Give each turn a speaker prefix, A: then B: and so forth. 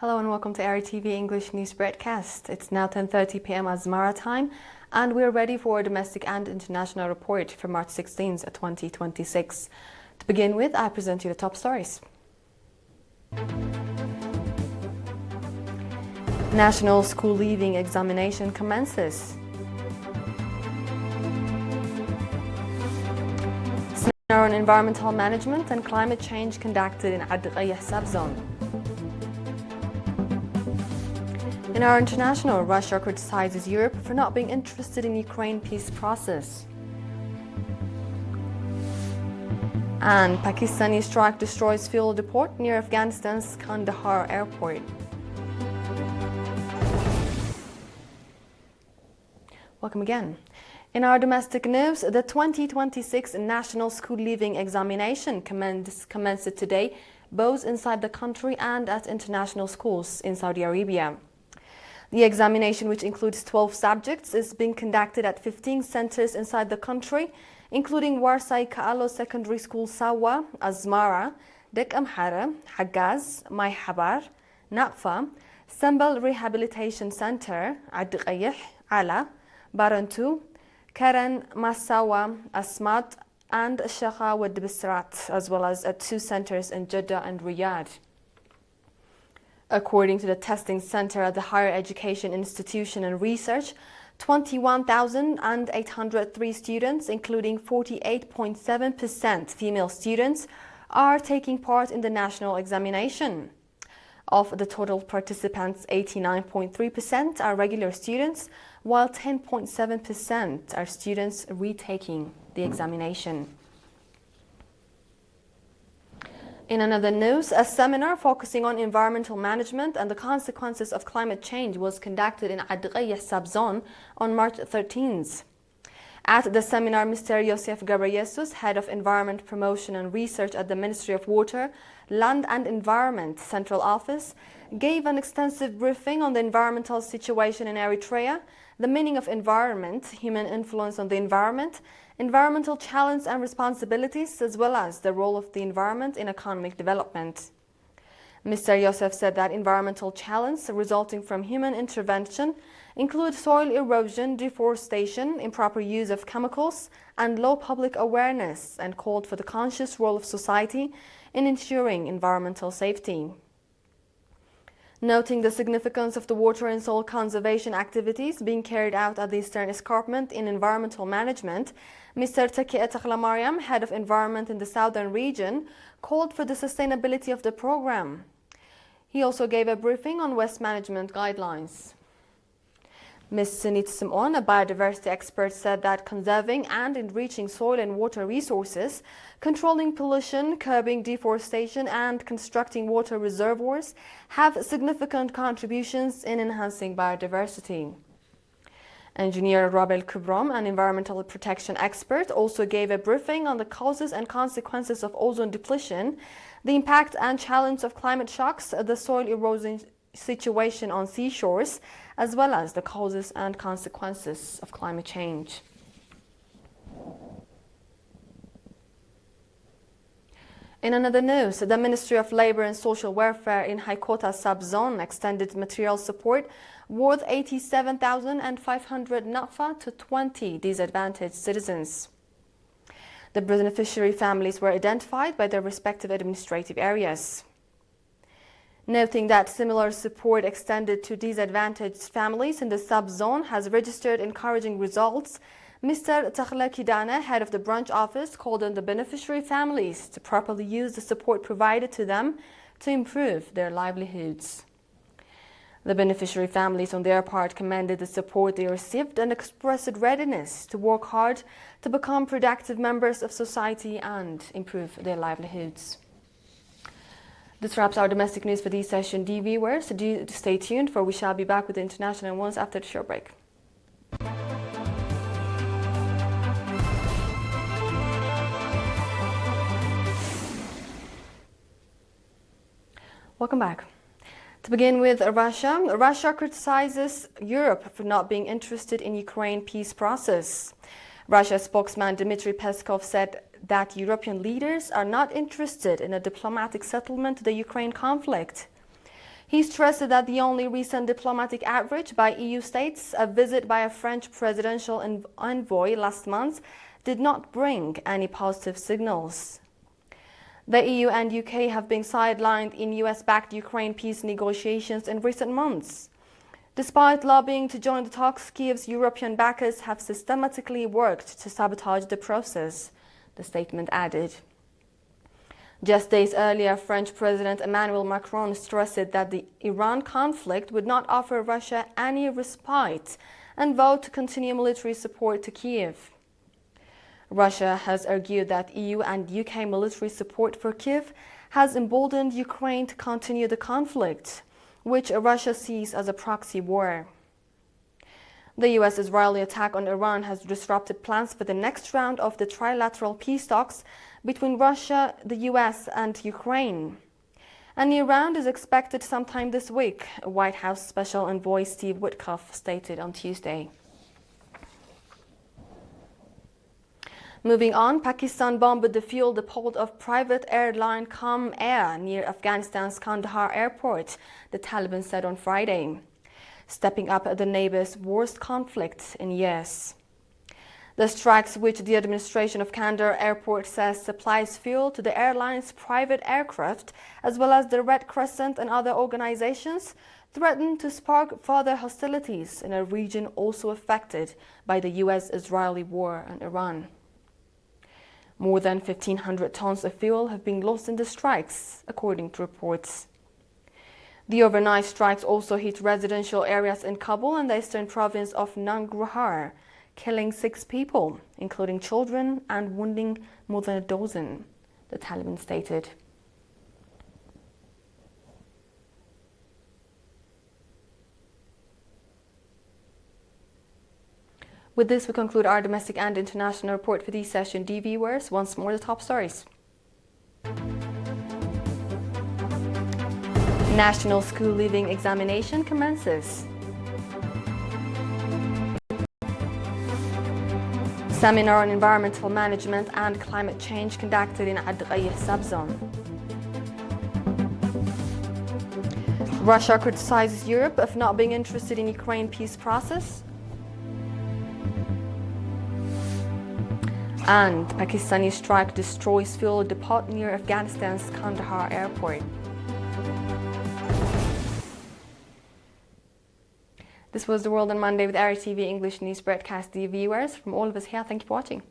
A: Hello and welcome to ERi-TV English News Broadcast. It's now 10:30 p.m. Asmara time, and we're ready for a domestic and international report for March 16th, 2026. To begin with, I present you the top stories. National school leaving examination commences. Seminar on environmental management and climate change conducted in ERi-TV subzone. In our international, Russia criticizes Europe for not being interested in Ukraine peace process. And Pakistani strike destroys fuel depot near Afghanistan's Kandahar airport. Welcome again. In our domestic news, the 2026 National School Leaving Examination commenced today, both inside the country and at international schools in Saudi Arabia. The examination, which includes 12 subjects, is being conducted at 15 centers inside the country, including Warsai Kaalo Secondary School Sawa, Asmara, Dek Amhara, Hagaz, Mai Habar, Naqfa, Sambal Rehabilitation Center, Ad-Qayih, Ala, Barantu, Karen, Masawa, Asmat, and Shakha Wad Bisrat, as well as at 2 centers in Jeddah and Riyadh. According to the testing center at the Higher Education Institution and Research, 21,803 students, including 48.7% female students, are taking part in the national examination. Of the total participants, 89.3% are regular students, while 10.7% are students retaking the examination. In another news, a seminar focusing on environmental management and the consequences of climate change was conducted in ERi-TV subzone on March 13th. At the seminar, Mr. Yosef Ghebreyesus, Head of Environment Promotion and Research at the Ministry of Water, Land and Environment Central Office, gave an extensive briefing on the environmental situation in Eritrea, the meaning of environment, human influence on the environment, environmental challenges and responsibilities, as well as the role of the environment in economic development. Mr. Yosef said that environmental challenges resulting from human intervention include soil erosion, deforestation, improper use of chemicals, and low public awareness, and called for the conscious role of society in ensuring environmental safety. Noting the significance of the water and soil conservation activities being carried out at the Eastern Escarpment in environmental management, Mr. Takiet Akhlamariam, Head of Environment in the Southern region, called for the sustainability of the program. He also gave a briefing on waste management guidelines. Ms. Sunit Simon, a biodiversity expert, said that conserving and enriching soil and water resources, controlling pollution, curbing deforestation, and constructing water reservoirs have significant contributions in enhancing biodiversity. Engineer Rabel Kubram, an environmental protection expert, also gave a briefing on the causes and consequences of ozone depletion, the impact and challenge of climate shocks, the soil erosion situation on seashores, as well as the causes and consequences of climate change. In another news, the Ministry of Labor and Social Welfare in Haikota subzone extended material support worth 87,500 Naqfa to 20 disadvantaged citizens. The beneficiary families were identified by their respective administrative areas. Noting that similar support extended to disadvantaged families in the subzone has registered encouraging results, Mr. Takhla Kidana, head of the branch office, called on the beneficiary families to properly use the support provided to them to improve their livelihoods. The beneficiary families, on their part, commended the support they received and expressed readiness to work hard to become productive members of society and improve their livelihoods. This wraps our domestic news for this session. Dear viewers, do stay tuned, for we shall be back with the international ones after the short break. Welcome back. To begin with, Russia criticizes Europe for not being interested in Ukraine peace process. Russia spokesman Dmitry Peskov said that European leaders are not interested in a diplomatic settlement to the Ukraine conflict. He stressed that the only recent diplomatic outreach by EU states, a visit by a French presidential envoy last month, did not bring any positive signals. The EU and UK have been sidelined in US-backed Ukraine peace negotiations in recent months. Despite lobbying to join the talks, Kiev's European backers have systematically worked to sabotage the process, the statement added. Just days earlier, French President Emmanuel Macron stressed that the Iran conflict would not offer Russia any respite and vowed to continue military support to Kiev. Russia has argued that EU and UK military support for Kiev has emboldened Ukraine to continue the conflict, which Russia sees as a proxy war. The US-Israeli attack on Iran has disrupted plans for the next round of the trilateral peace talks between Russia, the US and Ukraine. A new round is expected sometime this week, White House Special Envoy Steve Witkoff stated on Tuesday. Moving on, Pakistan bombed the fuel depot of private airline Com Air near Afghanistan's Kandahar airport, the Taliban said on Friday, stepping up the neighbor's worst conflict in years. The strikes, which the administration of Kandahar airport says supplies fuel to the airline's private aircraft, as well as the Red Crescent and other organizations, threaten to spark further hostilities in a region also affected by the US-Israeli war on Iran. More than 1,500 tons of fuel have been lost in the strikes, according to reports. The overnight strikes also hit residential areas in Kabul and the eastern province of Nangarhar, killing 6 people, including children, and wounding more than a dozen, the Taliban stated. With this, we conclude our domestic and international report for this session. Dear viewers, once more the top stories. National School Leaving Examination commences. Seminar on environmental management and climate change conducted in ERi-TV subzone. Russia criticizes Europe of not being interested in Ukraine peace process. And Pakistani strike destroys fuel depot near Afghanistan's Kandahar airport. This was The World on Monday with ERi-TV English News broadcast. Dear viewers, from all of us here, thank you for watching.